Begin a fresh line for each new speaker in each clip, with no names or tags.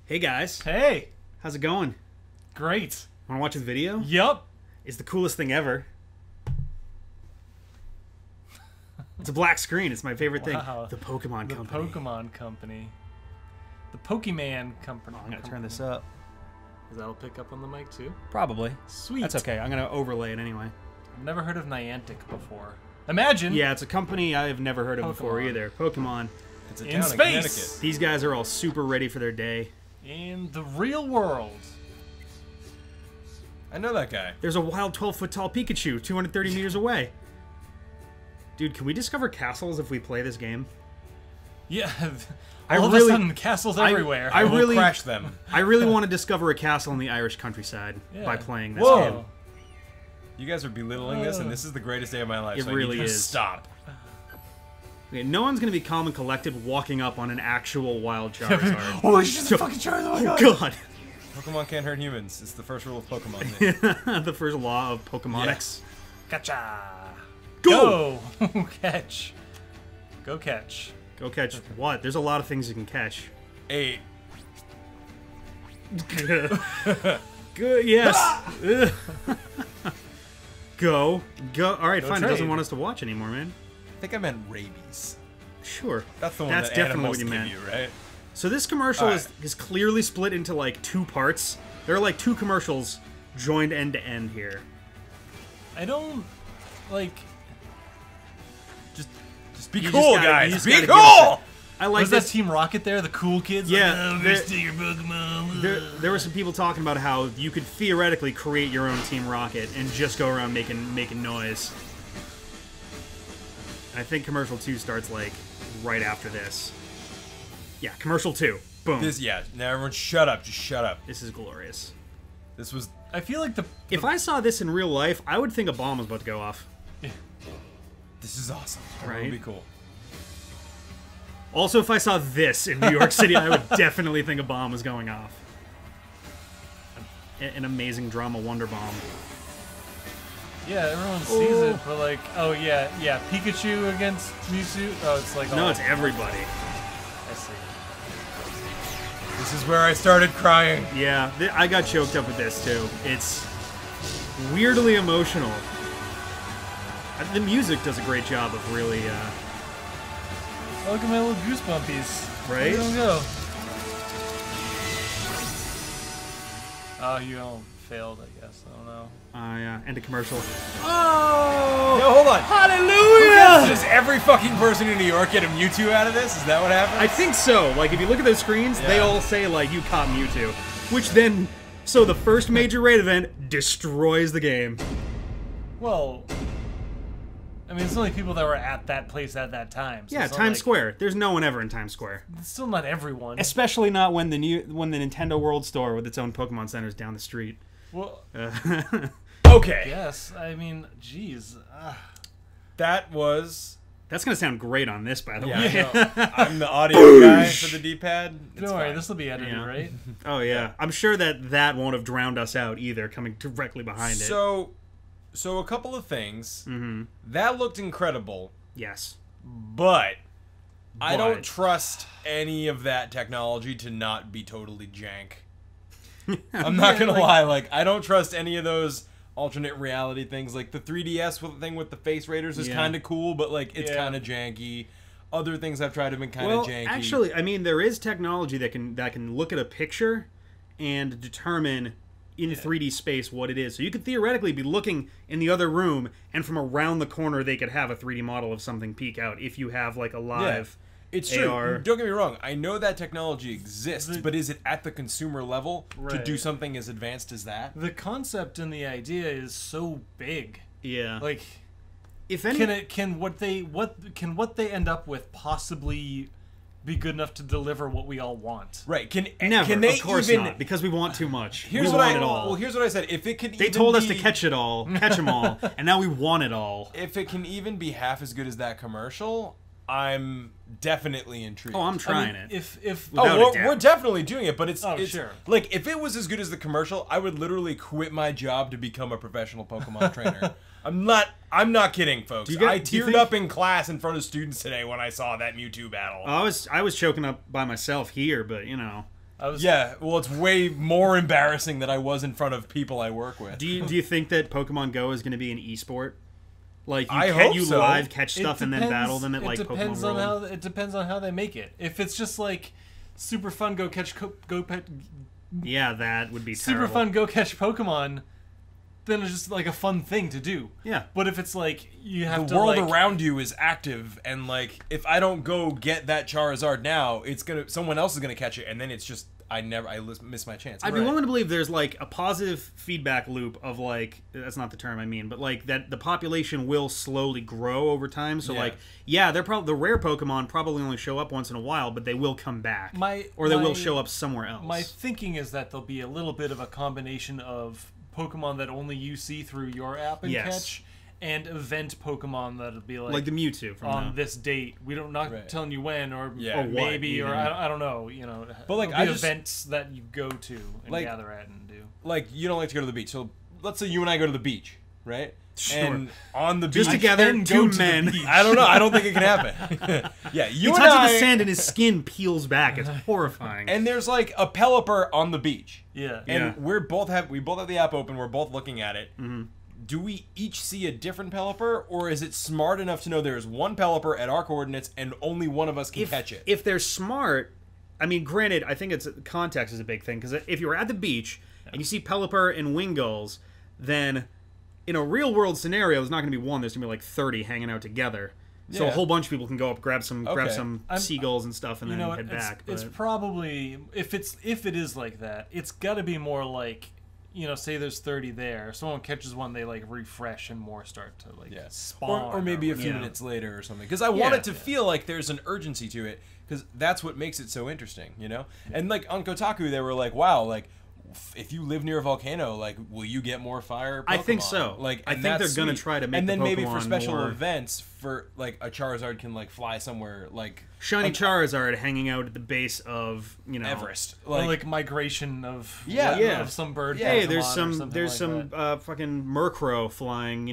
Hey guys,
Hey,
how's it going?
great.
Want to watch the video?
Yup.
It's the coolest thing ever. It's a black screen. It's my favorite
Wow.
thing. The Pokemon
The
Company.
Pokemon Company. The Pokemon Company.
I'm gonna turn this up.
That'll pick up on the mic too.
Probably.
Sweet.
That's okay. I'm gonna overlay it anyway.
I've never heard of Niantic before. Imagine.
Yeah, it's a company I've never heard of before
Pokemon.
either. Pokemon.
It's a
In
town
space!
in Connecticut.
These guys are all super ready for their day.
In the real world.
I know that guy.
There's a wild 12-foot tall Pikachu 230 meters away. Dude, can we discover castles if we play this game?
Yeah.
I
All of
really-
a sudden, castles everywhere.
I
We'll
really-
crash them.
I really want to discover a castle in the Irish countryside
Yeah.
by playing this
Whoa.
game.
You guys are belittling this, and this is the greatest day of my life.
It
so
really
I need you to
is.
Stop.
Okay, no one's gonna be calm and collected walking up on an actual wild Charizard.
Holy shit, the fucking Charizard! Oh my
Oh
god.
god!
Pokemon can't hurt humans. It's the first rule of Pokemon.
The first law of Pokemonics.
Gotcha.
Go!
Go. Catch. Go catch.
Go catch what? There's a lot of things you can catch.
8.
Good, yes. Ugh. Go. All right,
Go
fine. It
trade.
doesn't want us to watch anymore, man.
I think I meant rabies.
Sure.
That's the one
That's
that
definitely
animals
what you
give
meant.
you, right?
So this commercial
Alright.
is clearly split into like two parts. There are like two commercials joined end to end here.
I don't like.
Just be
You
cool,
just gotta- you
guys.
just
Be
gotta give
cool!
I like
Was that
this.
Team Rocket there? The cool kids?
Yeah,
Like, oh,
they're-
we're still your Pokemon.
There were some people talking about how you could theoretically create your own Team Rocket and just go around making noise. And I think commercial 2 starts like right after this. Yeah, commercial 2. Boom.
Now everyone shut up. Just shut up.
This is glorious.
This was...
I feel like the.
If I saw this in real life, I would think a bomb was about to go off.
This is awesome.
Right?
It would be cool.
Also, if I saw this in New York City, I would definitely think a bomb was going off. An amazing drama wonder bomb.
Yeah, everyone sees it, but like, oh yeah, Pikachu against Mewtwo. Oh, it's like.
No,
all-
it's everybody.
I see.
This is where I started crying.
Yeah, I got choked up with this too. It's weirdly emotional. The music does a great job of really,
Look at my little goosebumpies.
Right?
Where do go? Oh, you all failed, I guess. I don't know.
yeah, end of commercial.
Oh!
No, hold on.
Hallelujah!
Does every fucking person in New York get a Mewtwo out of this? Is that what happens?
I think so. Like, if you look at those screens, they
Yeah.
all say, like, you caught Mewtwo. Which then, so the first major raid event destroys the game.
Well, I mean, it's only people that were at that place at that time. So
Yeah,
it's not
Times
like-
Square. There's no one ever in Times Square.
It's still not everyone.
Especially not when the Nintendo World Store with its own Pokemon Center is down the street.
Well,
Okay.
yes. I mean, jeez.
That was...
That's gonna sound great on this, by the
Yeah,
way.
I know. I'm the audio guy for the D-pad. It's
Don't worry,
fine.
this will be edited,
Yeah.
right?
Oh yeah, I'm sure that won't have drowned us out either, coming directly behind it.
So a couple of things.
Mm-hmm.
That looked incredible,
Yes.
but I
But-
don't trust any of that technology to not be totally jank. I'm not gonna lie, like I don't trust any of those alternate reality things. Like the 3DS thing with the face raiders is
Yeah.
kind of cool, but like it's
Yeah.
kind of janky. Other things I've tried have been kind
Well,
of janky.
actually, I mean, there is technology that can look at a picture and determine in 3D space what it is. So you could theoretically be looking in the other room, and from around the corner, they could have a 3D model of something peek out if you have like a live.
It's true.
AR.
Don't get me wrong. I know that technology exists, but is it at the consumer level to
Right.
do something as advanced as that?
The concept and the idea is so big.
Yeah.
Like,
if any,
can what they end up with possibly be good enough to deliver what we all want?
Right?
never.
Can they
of course
even?
not, because we want too much.
Here's
we
what
want
I.
it all.
Well, here's what I said. If it could,
They
even
told us to
be-
catch it all, catch them all, and now we want it all.
If it can even be half as good as that commercial, I'm definitely intrigued.
Oh, I'm
I
trying
mean,
it.
if
Without a
Oh,
doubt.
we're definitely doing it, but it's
sure.
like if it was as good as the commercial, I would literally quit my job to become a professional Pokemon trainer. I'm not kidding, folks.
Do you get-
I
do you
teared
think-
up in class in front of students today when I saw that Mewtwo battle.
I was choking up by myself here, but you know,
Yeah, well, it's way more embarrassing that I was in front of people I work with.
Do you think that Pokemon Go is going to be an esport? Like
I hope so.
live catch stuff and then battle them at like Pokemon World?
It depends on how they make it. If it's just like super fun, go catch
Yeah, that would be
super
terrible.
fun, go catch Pokemon, then it's just like a fun thing to do.
Yeah.
But if it's like you have
The
to
world
like,
around you is active, and like if I don't go get that Charizard now, someone else is gonna catch it, and then it's just I miss my chance.
I'd be willing to believe there's like a positive feedback loop of like that's not the term I mean, but like that the population will slowly grow over time. So they're probably the rare Pokemon probably only show up once in a while, but they will come back, or they will show up somewhere else.
My thinking is that there'll be a little bit of a combination of Pokemon that only you see through your app and catch, and event Pokemon that'll be like
the Mewtwo from
on this date. We don't telling you when or maybe
what,
or I don't know. You know,
but like
events that you go to and
like,
gather at and do.
Like you don't like to go to the beach, so let's say you and I go to the beach, right?
Sure.
And on the beach,
just together, two men.
I don't know. I don't think it can happen. Yeah,
you touch the sand and his skin peels back. It's horrifying.
And there's like a Pelipper on the beach.
Yeah.
And we both have the app open. We're both looking at it.
Mm-hmm.
Do we each see a different Pelipper, or is it smart enough to know there's one Pelipper at our coordinates and only one of us can catch it?
If they're smart, I mean, granted, I think it's context is a big thing because if you're at the beach and you see Pelipper and Wingulls, then in a real world scenario, there's not going to be one. There's going to be like 30 hanging out together. So a whole bunch of people can go up, grab some seagulls and stuff, and then head back.
It's probably if it is like that, it's got to be more like. Say there's 30 there. If someone catches one, they like refresh and more start to like spawn.
Or maybe a few minutes later or something. Because I want it to feel like there's an urgency to it. Because that's what makes it so interesting, Yeah. And like on Kotaku, they were like, wow, like if you live near a volcano, like will you get more fire Pokemon?
I think so.
Like
I think they're going to try to make
and then
the
maybe for
Pokemon
special
more...
events, for like a Charizard can like fly somewhere like
shiny Charizard hanging out at the base of
Everest,
like migration of of some bird.
Yeah, there's some fucking Murkrow flying.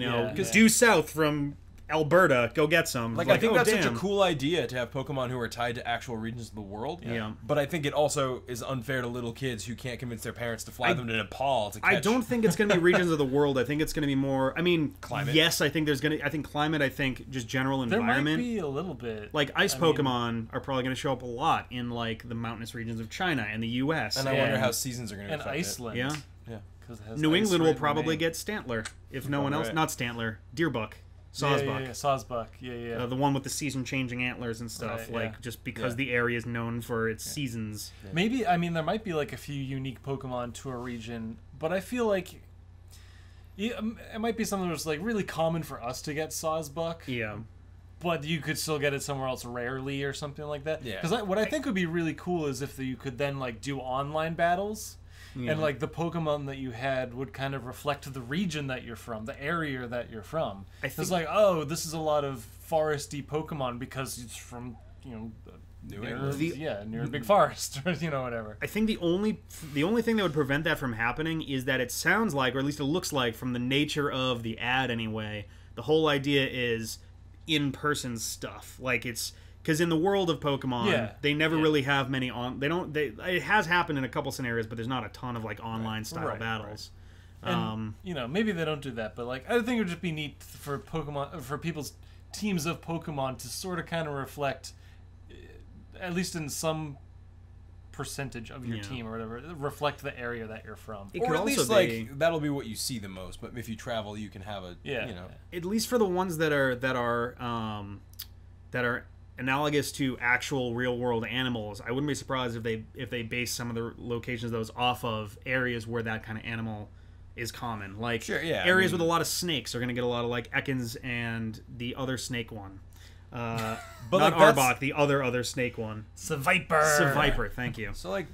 Due south from Alberta, go get some.
Like I think that's such a cool idea to have Pokemon who are tied to actual regions of the world.
Yeah.
But I think it also is unfair to little kids who can't convince their parents to fly them to Nepal to catch.
I don't think it's going to be regions of the world. I think it's going to be more. I mean,
climate.
Yes, I think I think climate. I think just general environment.
There might be a little bit.
Like ice Pokemon are probably going to show up a lot in like the mountainous regions of China and the U.S.
And I wonder how seasons are going to affect
Iceland.
Yeah.
Yeah.
New England will probably get Stantler if no one else. Not Stantler. Deerbuck. Sawsbuck.
Sawsbuck. Yeah.
The one with the season-changing antlers and stuff, just because the area is known for its seasons.
Yeah. Maybe, I mean, there might be like a few unique Pokemon to a region, but I feel like it might be something that's like really common for us to get Sawsbuck.
Yeah.
But you could still get it somewhere else rarely or something like that.
Yeah.
Because what I think would be really cool is if you could then like do online battles. Yeah. And like the Pokemon that you had would kind of reflect the region that you're from, the area that you're from. It's like, oh, this is a lot of foresty Pokemon because it's from near a big forest or whatever.
I think the only thing that would prevent that from happening is that it sounds like, or at least it looks like, from the nature of the ad anyway, the whole idea is in-person stuff. Like it's. Because in the world of Pokemon, they never really have many it has happened in a couple scenarios, but there's not a ton of like online style battles.
Right. And maybe they don't do that, but like I think it would just be neat for people's teams of Pokemon to sort of kind of reflect, at least in some percentage of your team or whatever, reflect the area that you're from.
Or at least like that'll be what you see the most. But if you travel, you can have
at least for the ones that are analogous to actual real world animals. I wouldn't be surprised if they base some of the locations of those off of areas where that kind of animal is common. Like areas with a lot of snakes are going to get a lot of like Ekans and the other snake one. But not like Arbok, the other snake one. Seviper, thank you.
So like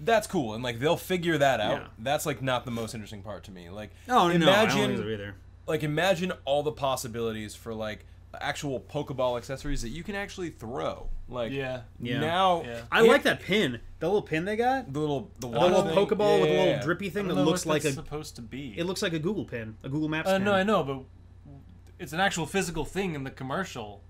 that's cool, and like they'll figure that out. Yeah. That's like not the most interesting part to me. Like
imagine, no, I don't think so either.
Like imagine all the possibilities for like actual Pokeball accessories that you can actually throw. Like now,
I like that pin. The little pin they got.
The little
Pokeball with a little drippy thing that looks like
supposed to be.
It looks like a Google pin, a Google Maps pin.
No, I know, but it's an actual physical thing in the commercial.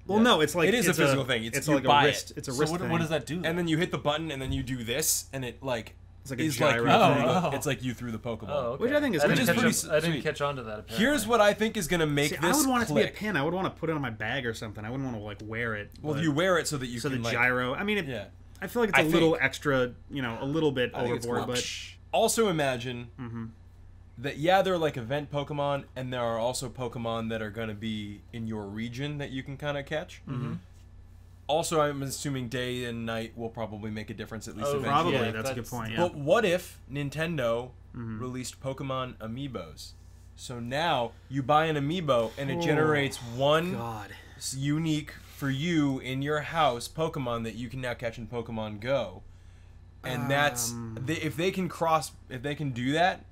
Well, no, it's like
It is a
it's
physical thing. It's you
like
buy
a wrist.
it.
It's a
So
wrist
what,
thing.
what does that do?
And then you hit the button, and then you do this, and it like
It's like a
is like
gyro
you threw
thing.
the-
Oh.
it's like you threw the Pokeball.
Oh, okay.
Which I think is
I
kinda
didn't, catch,
pretty
up, I didn't
sweet.
catch on to that. Apparently.
Here's what I think is gonna make
See,
this
I would want it to be a
click.
pin. I would want to put it on my bag or something. I wouldn't want to like wear it.
Well,
but-
you wear it so that you
so
can
the
like.
gyro. I mean,
Yeah.
I feel like it's
I
a little
think-
extra. A little bit
I think it's
overboard,
cool.
but
Also imagine
Mm-hmm.
that they're like event Pokemon, and there are also Pokemon that are going to be in your region that you can kind of catch. Mm-hmm. Also, I'm assuming day and night will probably make a difference at least
Oh,
eventually.
probably
Yeah,
that's a good
that's-
point. Yeah.
But what if Nintendo
Mm-hmm.
released Pokemon Amiibos? So now you buy an Amiibo and it
Oh,
generates one
God.
unique for you in your house Pokemon that you can now catch in Pokemon Go. And that's if they can do that,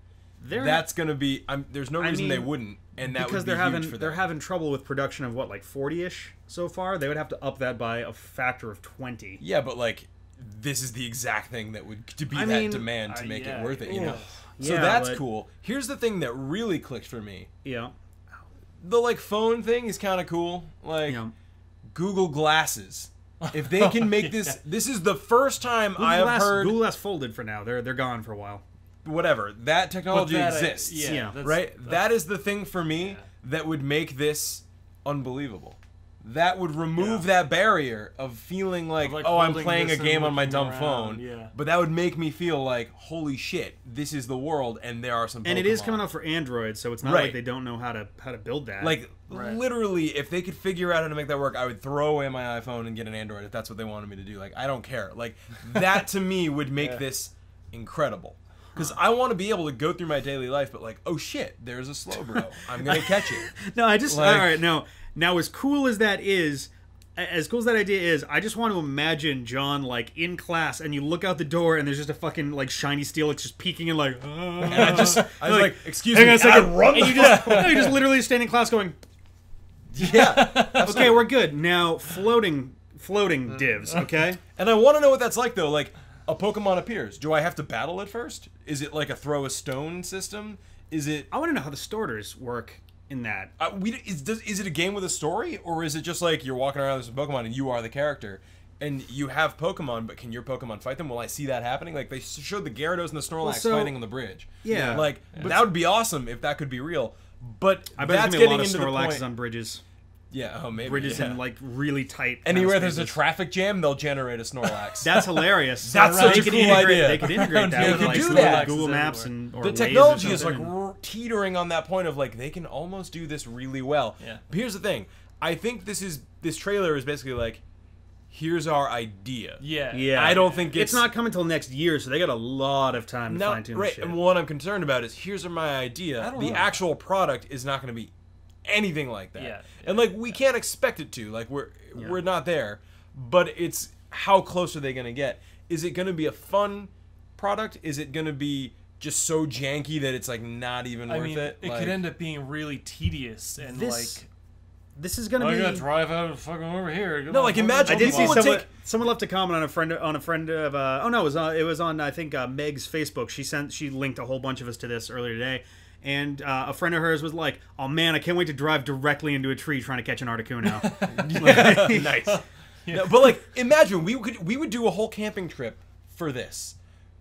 They're
that's gonna be. There's no
I
reason they
mean,
wouldn't, and that
because
would be
they're having
huge for
they're
them.
having trouble with production of what, like 40ish so far. They would have to up that by a factor of 20.
Yeah, but like this is the exact thing that would to be
I
that
mean,
demand to make
yeah,
it worth it. You know.
ugh.
So
Yeah,
that's
but-
cool. Here's the thing that really clicked for me.
Yeah.
The like phone thing is kind of cool. Like
Yeah.
Google Glasses. If they can make this is the first time I have heard.
Google Glass folded for now. They're gone for a while.
Whatever that technology
But that,
exists.
Yeah.
Right? That is the thing for me that would make this unbelievable. That would remove that barrier of feeling like,
Of, like,
oh, I'm
holding
playing a
this and
game on my
looking
dumb
around,
phone.
yeah.
But that would make me feel like, holy shit, this is the world, and there are some.
And it is
Pokemon.
coming out for Android, so it's not
Right.
like they don't know how to build that.
Like
Right.
literally, if they could figure out how to make that work, I would throw away my iPhone and get an Android if that's what they wanted me to do. Like I don't care. Like that to me would make this incredible. Because I want to be able to go through my daily life, but like, oh shit, there's a Slowbro. I'm gonna catch it.
no, I just
like-
all right. Now as cool as that is. As cool as that idea is, I just want to imagine John like in class, and you look out the door, and there's just a fucking like shiny Steelix just peeking in, like.
And I was like, excuse
hang
me,
on a second.
and I run
And
the
you just, no, you just literally stand in class going,
yeah.
okay, we're good now. Floating divs, okay.
And I want to know what that's like though. Like a Pokemon appears. Do I have to battle it first? Is it like a throw a stone system? Is it?
I want to know how the starters work in that.
Is it a game with a story, or is it just like you're walking around with some Pokemon and you are the character, and you have Pokemon, but can your Pokemon fight them? Will I see that happening? Like they showed the Gyarados and the Snorlax
so-
fighting on the bridge.
Yeah.
like that would be awesome if that could be real. But
I bet
that's
there's gonna be a
getting
lot of
into the
Snorlaxes
point.
on bridges.
Yeah, oh maybe
Bridges
yeah.
in like really tight.
Anywhere there's a
spaces.
traffic jam, they'll generate a Snorlax.
That's hilarious.
That's
They
such a
could
cool
integrate,
idea.
They could integrate that
They
with
could
like
do
some
that.
Google Maps
Everywhere.
and or
The
Waze or
technology is like
something.
teetering on that point of like they can almost do this really well.
Yeah.
But here's the thing. I think this trailer is basically like, here's our idea.
Yeah.
Yeah,
I don't think
it's not coming till next year, so they got a lot of time to
No,
fine tune
right.
shit.
And what I'm concerned about is here's my idea.
I don't
The
know.
actual product is not going to be anything like that.
Yeah.
And like we can't expect it to. Like we're not there. But it's how close are they going to get? Is it going to be a fun product? Is it going to be just so janky that it's like not even
I
worth
mean,
it?
it
Like,
could end up being really tedious and
This
like.
This is gonna
I
be.
gotta drive out fucking over here.
No, like, imagine
I did
people
see
would
someone.
take-
Someone left a comment on a friend of. Oh no, it was on I think Meg's Facebook. She linked a whole bunch of us to this earlier today, and a friend of hers was like, "Oh man, I can't wait to drive directly into a tree trying to catch an Articuno."
nice. No, but like, imagine we would do a whole camping trip for this.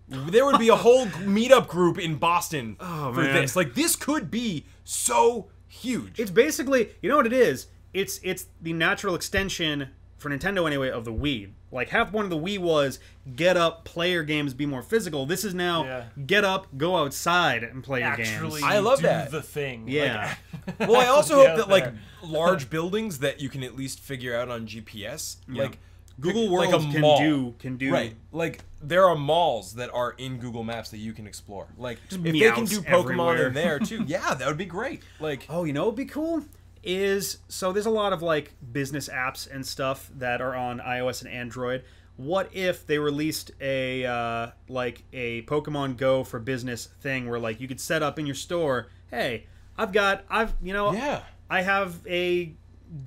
There would be a whole meetup group in Boston for
man.
this. Like, this could be so huge.
It's basically, you know what it is? It's the natural extension for Nintendo anyway of the Wii. Like half one of the Wii was get up, play your games, be more physical. This is now
Yeah.
get up, go outside and play your
Actually,
games.
I love
do
that.
the thing.
Yeah.
Like,
Well, I also
be
hope
out
that like
there.
large buildings that you can at least figure out on GPS, like
Google
like
Worlds
a mall.
can do
Right, like there are malls that are in Google Maps that you can explore. Like if they can
meows
do Pokemon
everywhere.
in there too, yeah, that would be great. Like
Oh, you know what would be cool? Is so there's a lot of like business apps and stuff that are on iOS and Android. What if they released a like a Pokemon Go for business thing where like you could set up in your store, hey,
yeah.
I have a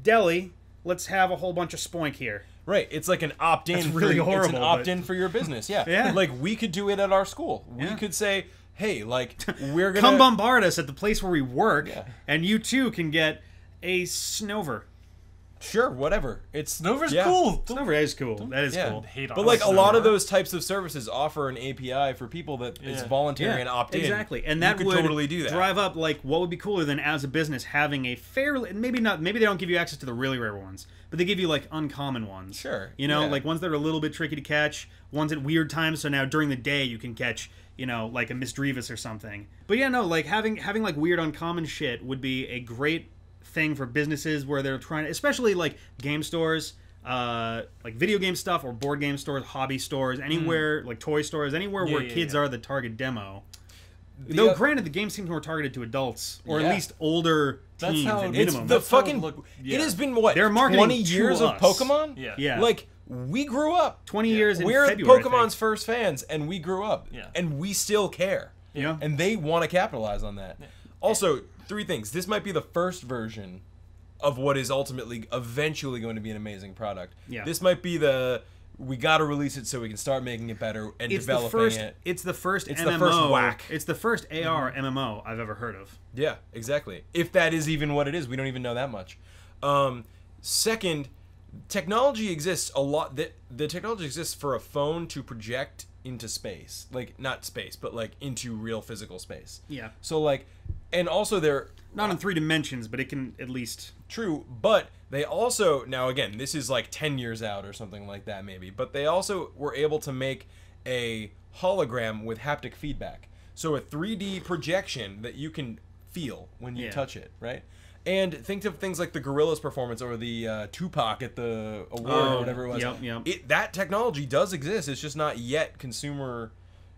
deli. Let's have a whole bunch of spoink here.
Right, it's like an opt-in.
That's really
It's
horrible,
an
but-
opt-in for your business. Yeah,
Yeah.
Like we could do it at our school. We
Yeah.
could say, "Hey, like we're gonna
Come bombard us at the place where we work,
Yeah.
and you too can get a Snover.
Sure, whatever. It's
Snover's
yeah.
cool.
Snover is cool. That is
Yeah.
cool.
Hate on
But like a
Snover.
lot of those types of services offer an API for people that it's
Yeah.
voluntary and opt in.
Exactly, and that
you could
would
totally do that.
drive up like what would be cooler than as a business having a fairly maybe they don't give you access to the really rare ones, but they give you like uncommon ones.
Sure,
you know,
yeah.
like ones that are a little bit tricky to catch, ones at weird times. So now during the day you can catch, you know, like a Miss Drevis or something. But yeah, no, like having like weird uncommon shit would be a great thing for businesses where they're trying to, especially like game stores. Like video game stuff or board game stores, hobby stores, anywhere like toy stores, anywhere where kids are the target demo. Though granted, the game seems more targeted to adults or
Yeah.
at least older
That's
teens
how
at
it's
minimum.
The
That's how it
fucking
look-
it
yeah.
has been what
They're marketing
20
to
years of
us.
Pokemon.
Yeah.
Yeah.
Like we grew up.
20 years in
We're
February, I
Pokemon's
think.
first fans, and we grew up.
Yeah.
And we still care.
Yeah.
And they want to capitalize on that. Also, 3 things. This might be the first version of what is ultimately, eventually going to be an amazing product.
Yeah.
This might be we got to release it so we can start making it better and
It's the
developing
first.
it.
It's the first
It's
MMO.
the first whack.
It's the first AR MMO I've ever heard of.
Yeah, exactly. If that is even what it is, we don't even know that much. Second, technology exists a lot. The technology exists for a phone to project into space, like not space, but like into real physical space.
Yeah.
So like, and also they're
Not in 3 dimensions, but it can at least.
true, but they also now again this is like 10 years out or something like that maybe, but they also were able to make a hologram with haptic feedback, so a 3D projection that you can feel when you
Yeah.
touch it, right? And think of things like the Gorillaz performance or the Tupac at the award or whatever it was.
Yep.
That technology does exist. It's just not yet consumer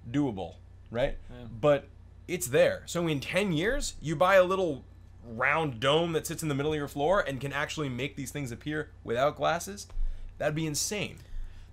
doable, right? But it's there. So in 10 years, you buy a little round dome that sits in the middle of your floor and can actually make these things appear without glasses. That'd be insane.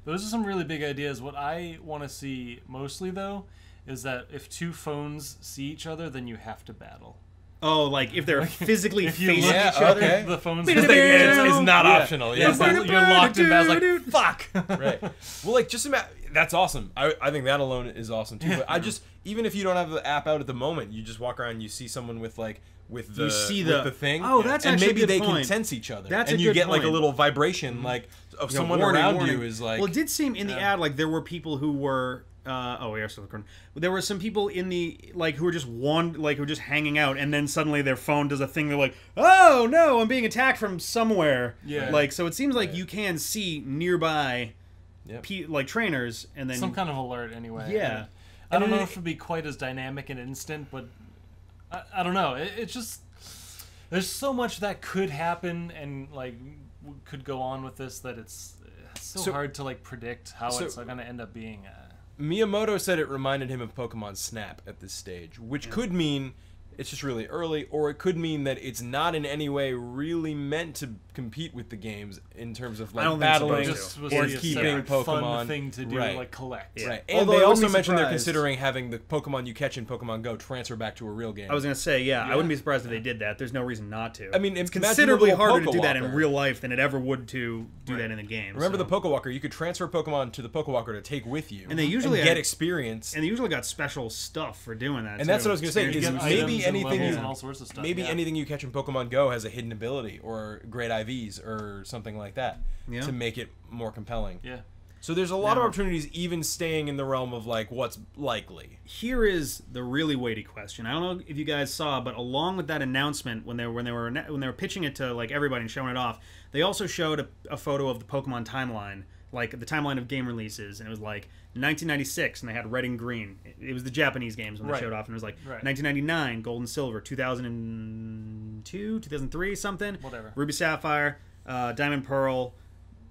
Those are some really big ideas. What I want to see mostly, though, is that if 2 phones see each other, then you have to battle.
Oh, like if they're physically
If you
facing
look
Yeah,
each other.
okay.
the phones.
Because
It's not
Yeah.
optional.
Yeah,
Yeah.
so you're locked in battle. Like, fuck.
Right. Well, like, just imagine. That's awesome. I think that alone is awesome, too. But I just, even if you don't have the app out at the moment, you just walk around and you see someone with, like, with the,
You see
with
the-
the thing.
Oh, that's
and
actually a
maybe
good
they can
point.
sense each other.
That's
and
a
you
good
get, like, a
point.
little vibration, like, of
You know,
someone
warning,
around
warning.
you is like.
Well, it did seem in the ad like there were people who were. Oh, we are still recording. There were some people in the who were just who were just hanging out, and then suddenly their phone does a thing. They're like, "Oh no, I'm being attacked from somewhere."
Yeah.
Like so, it seems like you can see nearby,
Yep.
like trainers, and then
Some kind of alert, anyway.
Yeah.
I don't
And
know
it-
if it'd be quite as dynamic and instant, but I don't know. It's just there's so much that could happen and like could go on with this that it's so hard to like predict how it's like, going to end up being.
Miyamoto said it reminded him of Pokemon Snap at this stage, which could mean it's just really early, or it could mean that it's not in any way really meant to compete with the games in terms of
I
like
don't think it's
battling
supposed
Just
to.
was
or
like a
keeping
separate
Pokemon.
fun thing to do,
Right.
like collect.
Right, and
Although
they
I wouldn't
also
be
mentioned they're
surprised.
considering having the Pokemon you catch in Pokemon Go transfer back to a real game.
I was gonna say, yeah, I
Yeah.
wouldn't be surprised if they did that. There's no reason not to.
I mean,
it's
imagine
considerably
the little
harder to do that in
Pokewalker.
real life than it ever would to do that in the game.
Remember
so.
the Pokewalker? You could transfer Pokemon to the Pokewalker to take with you,
And they usually
get
had-
experience.
And they usually got special stuff for doing that.
And that's
too.
what I was gonna say,
You
is
get
maybe
items and
anything
levels
you-
and all sorts of stuff.
Maybe
yeah.
anything you catch in Pokemon Go has a hidden ability or great IVs or something like that
Yeah.
to make it more compelling.
Yeah.
So there's a lot of
Now-
opportunities even staying in the realm of like what's likely.
Here is the really weighty question. I don't know if you guys saw, but along with that announcement, when they were pitching it to like everybody and showing it off, they also showed a photo of the Pokemon timeline, like the timeline of game releases, and it was like 1996, and they had red and green. It was the Japanese games when they
Right.
showed off, and it was like
Right.
1999, Gold and Silver, 2002, 2003, something.
Whatever.
Ruby Sapphire, Diamond Pearl,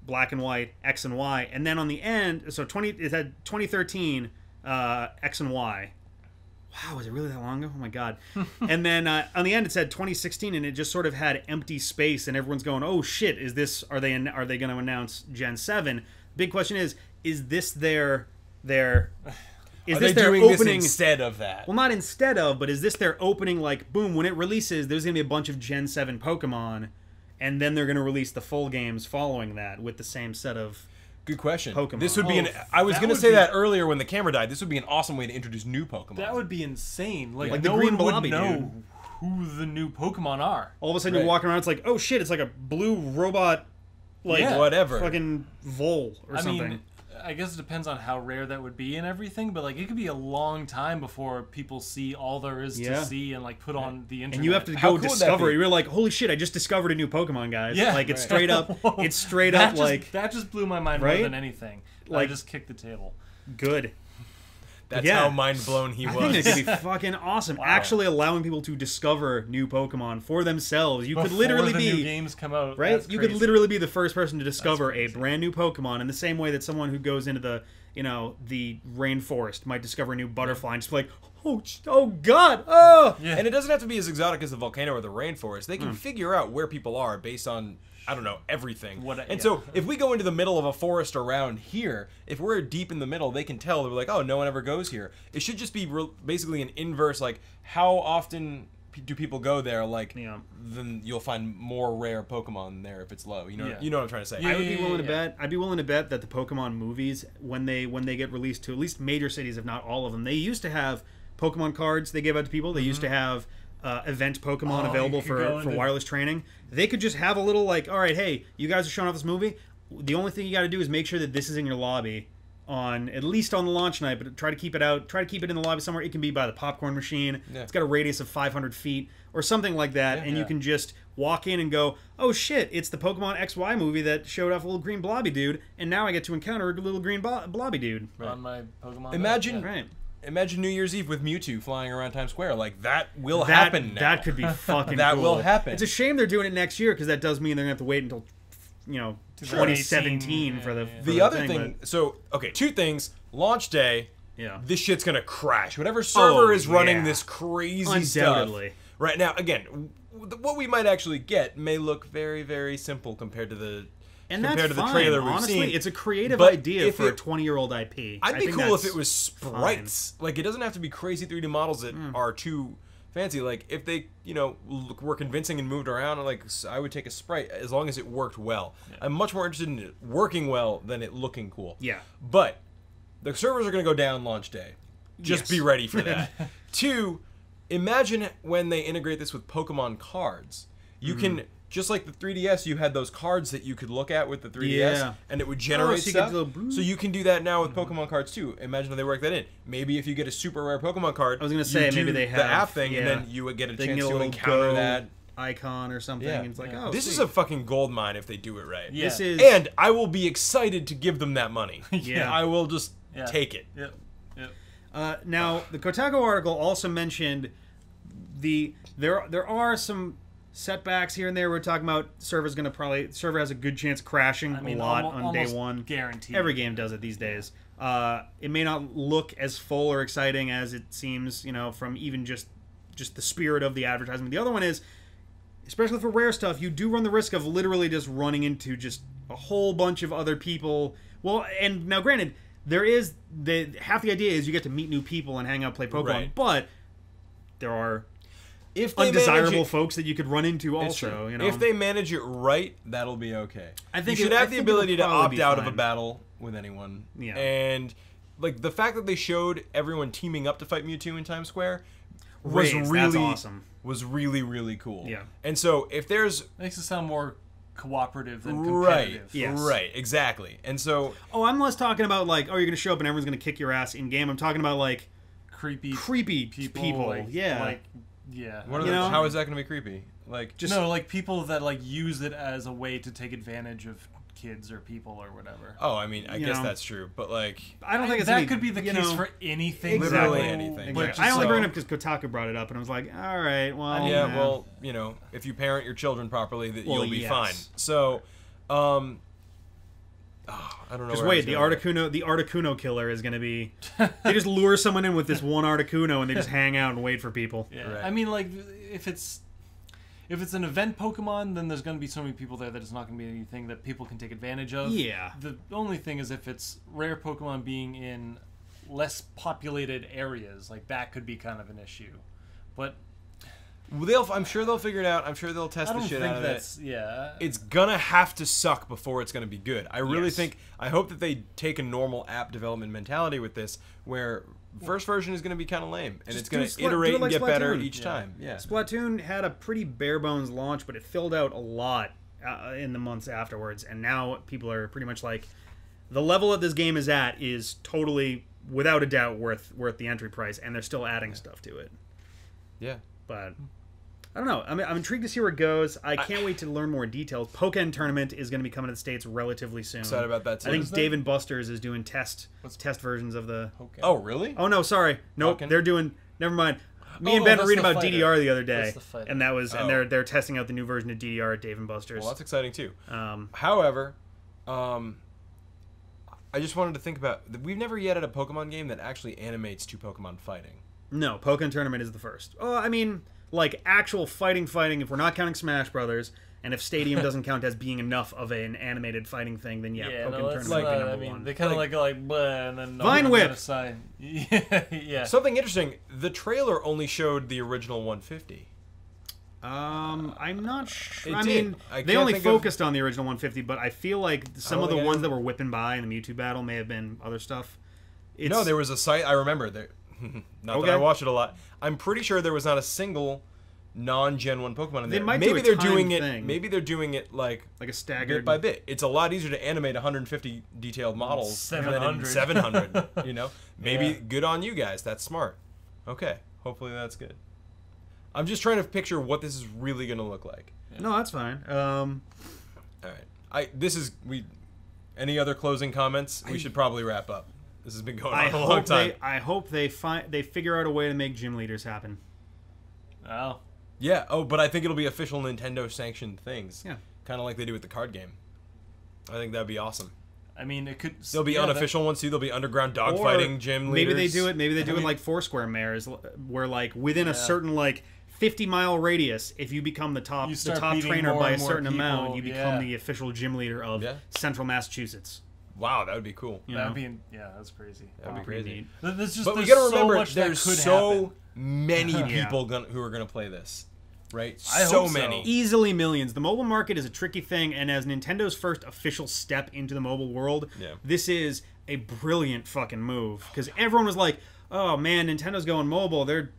Black and White, X and Y, and then on the end, so it had 2013 X and Y. Wow, was it really that long ago? Oh my god! And then on the end it said 2016, and it just sort of had empty space, and everyone's going, "Oh shit! Is this? Are they going to announce Gen 7?" Big question is this their? Is
Are
this
they
their
doing
opening?
this instead of that?
Well, not instead of, but is this their opening? Like, boom! When it releases, there's going to be a bunch of Gen 7 Pokemon, and then they're going to release the full games following that with the same set of.
Good question.
Pokemon.
This would be
Oh,
I was
that
going to
would
say
be-
that earlier when the camera died. This would be an awesome way to introduce new Pokemon.
That would be insane. Like
Like the
no
Green
one would
Bloobby,
know
dude.
who the new Pokemon are.
All of a sudden
Right.
you're walking around, it's like, oh shit, it's like a blue robot, like
Yeah.
Whatever.
fucking vole or
I
something.
mean, I guess it depends on how rare that would be and everything, but like it could be a long time before people see all there is
Yeah.
to see and like put on the internet.
and you have to
How
go
cool would that
discover.
be?
You're like, holy shit! I just discovered a new Pokemon, guys.
Yeah.
like it's
Right.
straight up. It's straight
that
up
just,
like
that just blew my mind
Right?
more than anything. I
Like-
just kicked the table.
good.
That's
Yeah.
how mind blown he
I
was.
think it could be fucking awesome. Actually, allowing people to discover new Pokemon for themselves. You could
Before
literally
the
be
new games come out,
right.
that's
You could
crazy.
literally be the first person to discover a
crazy.
brand new Pokemon in the same way that someone who goes into the the rainforest might discover a new butterfly and just be like, oh god, oh.
Yeah.
And it doesn't have to be as exotic as the volcano or the rainforest. They can figure out where people are based on, I don't know, everything. So if we go into the middle of a forest around here, if we're deep in the middle, they can tell. They're like, oh, no one ever goes here. It should just be basically an inverse, like, how often do people go there? Like,
Yeah.
then you'll find more rare Pokemon there if it's low. You know,
Yeah.
you know what I'm trying to say.
Yeah.
I would be willing to
yeah.
bet. I'd be willing to bet that the Pokemon movies, when they get released to at least major cities, if not all of them, they used to have Pokemon cards they gave out to people. They used to have event Pokemon
Oh,
available
you could go
for
into-
wireless training. They could just have a little like, all right, hey, you guys are showing off this movie. The only thing you got to do is make sure that this is in your lobby on at least on the launch night, but try to keep it out. Try to keep it in the lobby somewhere. It can be by the popcorn machine.
Yeah.
It's got a radius of 500 feet or something like that, and you
Yeah.
can just walk in and go, oh shit, it's the Pokemon XY movie that showed off a little green blobby dude, and now I get to encounter a little green blobby dude.
on my Pokemon.
Imagine-
yeah.
Right.
Imagine New Year's Eve with Mewtwo flying around Times Square. Like, that will
That,
happen now.
that could be fucking
That
cool.
will happen.
It's a shame they're doing it next year, because that does mean they're going to have to wait until, 2017 for the
yeah.
for
The other
thing.
thing, so, okay, two things. Launch day,
Yeah.
this shit's gonna crash. Whatever server is running
yeah.
this crazy
Undoubtedly.
stuff. Right now, again, what we might actually get may look very, very simple compared to the
And
compared
that's
to the
fine.
trailer we've
Honestly,
seen.
it's a creative
But
idea
if
for a
it-
20-year-old IP.
I'd
I
be
think
cool if
that's
it was sprites. Like, it doesn't have to be crazy 3D models that are too fancy. Like, if they, were convincing and moved around, like, I would take a sprite as long as it worked well. I'm much more interested in it working well than it looking cool.
Yeah.
But the servers are going to go down launch day. Just
Yes.
be ready for that. Two, imagine when they integrate this with Pokemon cards. You can, just like the 3DS, you had those cards that you could look at with the 3DS,
Yeah.
and it would generate
so you
stuff.
could do a blue-
So you can do that now with Pokemon cards too. Imagine if they work that in. Maybe if you get a super rare Pokemon card,
I was gonna
you
say,
do
maybe they
the
have
app thing, and
yeah.
then you would get a
They can
chance
get a
to
little
encounter
Go
that.
icon or something.
Yeah.
And it's like,
Yeah.
oh,
This is
sweet.
a fucking gold mine if they do it right.
Yeah.
This is
And I will be excited to give them that money.
Yeah.
I will just
Yeah.
take it.
Yep. Yep.
Now, the Kotaku article also mentioned there are some setbacks here and there. We're talking about server has a good chance of crashing
I mean,
a lot
almo-
on day
almost
one.
guaranteed.
Every game does it these days. It may not look as full or exciting as it seems, from even just the spirit of the advertisement. The other one is, especially for rare stuff, you do run the risk of literally just running into just a whole bunch of other people. Well, and now granted, there is half the idea is you get to meet new people and hang out, play Pokemon,
Right.
but there are
If they
undesirable
manage it,
folks that you could run into
it's
also.
true. If they manage it right, that'll be okay.
I think
you should
I
have the
think
ability to
it'll probably
opt
be
out of a
fine.
battle with anyone.
Yeah.
And like the fact that they showed everyone teaming up to fight Mewtwo in Times Square was
Raids,
really
that's awesome.
Was really, really cool.
Yeah.
And so if there's
Makes it sound more cooperative than
right,
competitive.
Yes.
right, exactly. And so
Oh, I'm less talking about like, oh, you're gonna show up and everyone's gonna kick your ass in game. I'm talking about like
Creepy
creepy people.
like,
yeah.
Like, yeah.
what are
You
the,
know?
how is that going to be creepy? Like
Just-
No, like people that like use it as a way to take advantage of kids or people or whatever.
oh, I mean, I
You
guess
know.
that's true, but like
I don't think it's
that
any-
could be the
you
case
know,
for anything.
Literally
though,
anything.
But
Yeah.
just
I only
so-
bring it up because Kotaku brought it up, and I was like, all right, well,
yeah,
nah.
well, if you parent your children properly, that
Well,
you'll be
yes.
fine. So, I don't know.
Just
where I
wait,
was
the
going.
Articuno killer is gonna be. They just lure someone in with this one Articuno, and they just hang out and wait for people.
Yeah.
Right.
I mean, like if it's an event Pokemon, then there's going to be so many people there that it's not going to be anything that people can take advantage of.
Yeah.
The only thing is if it's rare Pokemon being in less populated areas, like that could be kind of an issue. But
Well, I'm sure they'll figure it out. I'm sure they'll test
I don't
the shit
think
out of it.
that's yeah.
It's gonna have to suck before it's gonna be good. I really
Yes.
think. I hope that they take a normal app development mentality with this, where first version is going to be kind of lame, and
Just
it's going
do
to
Splat-
iterate
do it
and
like
get better
Splatoon.
each time. Yeah.
Splatoon had a pretty bare bones launch, but it filled out a lot in the months afterwards, and now people are pretty much like, the level that this game is at is totally, without a doubt, worth the entry price, and they're still adding stuff to it.
Yeah.
But I don't know. I'm intrigued to see where it goes. I can't wait to learn more details. Pokken Tournament is going to be coming to the States relatively soon.
Excited about that too.
I think
is that?
Dave and Buster's is doing test versions of the.
Okay.
Oh, really?
Oh no, sorry, nope.
Pokken?
They're doing. Never mind. Me
Oh,
and Ben were
that's
reading
the
about
fighter.
DDR the other day,
That's the fighter.
and that was
Oh.
and they're testing out the new version of DDR at Dave and Buster's.
Well, that's exciting too.
Um,
However, I just wanted to think about, we've never yet had a Pokemon game that actually animates two Pokemon fighting.
no, Pokken Tournament is the first. Oh, I mean, like actual fighting. If we're not counting Smash Brothers, and if Stadium doesn't count as being enough of an animated fighting thing, then yeah,
Yeah,
Pokken
no, that's
Tournament would be
not,
number
I mean,
one.
they kind of like bleh, and then
Vine
on the
Whip!
other side. Yeah.
Something interesting, the trailer only showed the original 150.
I'm not sure.
It
I
did.
mean,
I
they
can't
only
think of-
focused on the original 150, but I feel like some
don't
of the
think
ones
anyone-
that were whipping by in the Mewtwo battle may have been other stuff. It's,
No, there was a site, I remember, not that
Okay.
I watch it a lot. I'm pretty sure there was not a single non-Gen 1 Pokemon in
They
there.
might do
maybe
a
they're
timed
doing it.
thing.
Maybe they're doing it like
like a staggered
bit by bit. It's a lot easier to animate 150 detailed models than in
700.
700. You know, maybe
Yeah.
good on you guys. That's smart. Okay, hopefully that's good. I'm just trying to picture what this is really going to look like.
No, that's fine.
All right, Any other closing comments? We should probably wrap up. This has been going on a long time.
I hope they figure out a way to make gym leaders happen.
Oh.
Yeah. Oh, but I think it'll be official Nintendo sanctioned things.
Yeah.
Kind of like they do with the card game. I think that'd be awesome.
I mean, it could.
There'll be
yeah,
unofficial ones too. There'll be underground dogfighting gym
Maybe
leaders.
they do it. Maybe they do
I
it
mean-
like Foursquare Mares, where like within a
Yeah.
certain like 50-mile radius, if you become the top
You start beating
trainer
more
by a
and more
certain amount,
people,
you become
yeah.
the official gym leader of
Yeah.
Central Massachusetts.
Wow, that would be cool.
You
That'd
know?
be, that's crazy.
That'd be
Pretty
crazy.
neat.
There's just,
But we
there's
gotta
so
remember,
much that
there's
could
so
happen.
many
Yeah.
people who are gonna play this, right?
I
so
hope so.
many.
Easily millions. The mobile market is a tricky thing, and as Nintendo's first official step into the mobile world,
Yeah.
this is a brilliant fucking move. Because everyone was like, oh man, Nintendo's going mobile. They're,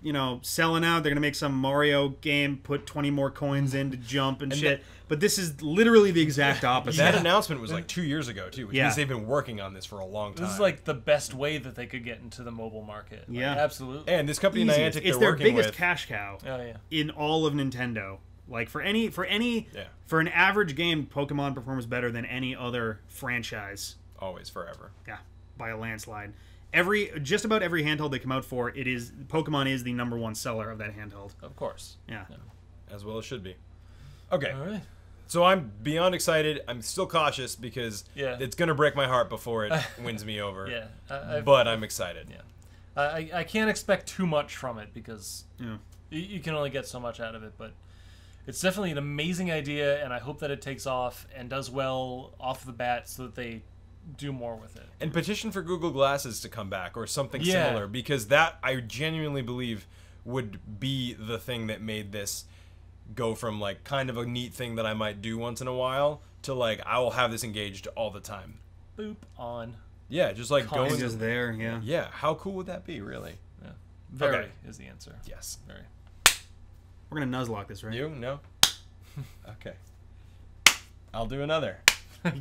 selling out. They're going to make some Mario game, put 20 more coins in to jump and shit. But this is literally the exact opposite.
That announcement was like 2 years ago too, which
Yeah.
means they've been working on this for a long time.
This is like the best way that they could get into the mobile market. Like,
Yeah.
absolutely.
and this company
Easiest.
Niantic
It's
they're
their
working
biggest
with.
cash cow
Oh yeah.
in all of Nintendo. Like for an average game, Pokemon performs better than any other franchise.
Always, forever.
Yeah, by a landslide. Just about every handheld they come out for, Pokemon is the number one seller of that handheld.
Of course.
Yeah.
As well as should be. Okay,
All right.
so I'm beyond excited. I'm still cautious because
Yeah.
it's gonna break my heart before it wins me over.
Yeah.
But I'm excited.
Yeah. I can't expect too much from it because
Yeah.
you can only get so much out of it, but it's definitely an amazing idea, and I hope that it takes off and does well off the bat so that they do more with it.
And petition for Google Glasses to come back or something
Yeah.
similar, because that I genuinely believe would be the thing that made this go from like kind of a neat thing that I might do once in a while to like I will have this engaged all the time.
Boop on.
Yeah, just like
It's
going.
just there, yeah.
Yeah, how cool would that be, really?
Yeah. Very
Okay.
is the answer.
Yes.
Very.
We're gonna nuzlocke this, right?
You? No? Okay. I'll do another.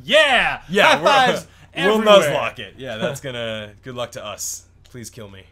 Yeah!
Yeah,
High fives
we'll
everywhere.
nuzlocke it. Yeah, that's gonna. Good luck to us. Please kill me.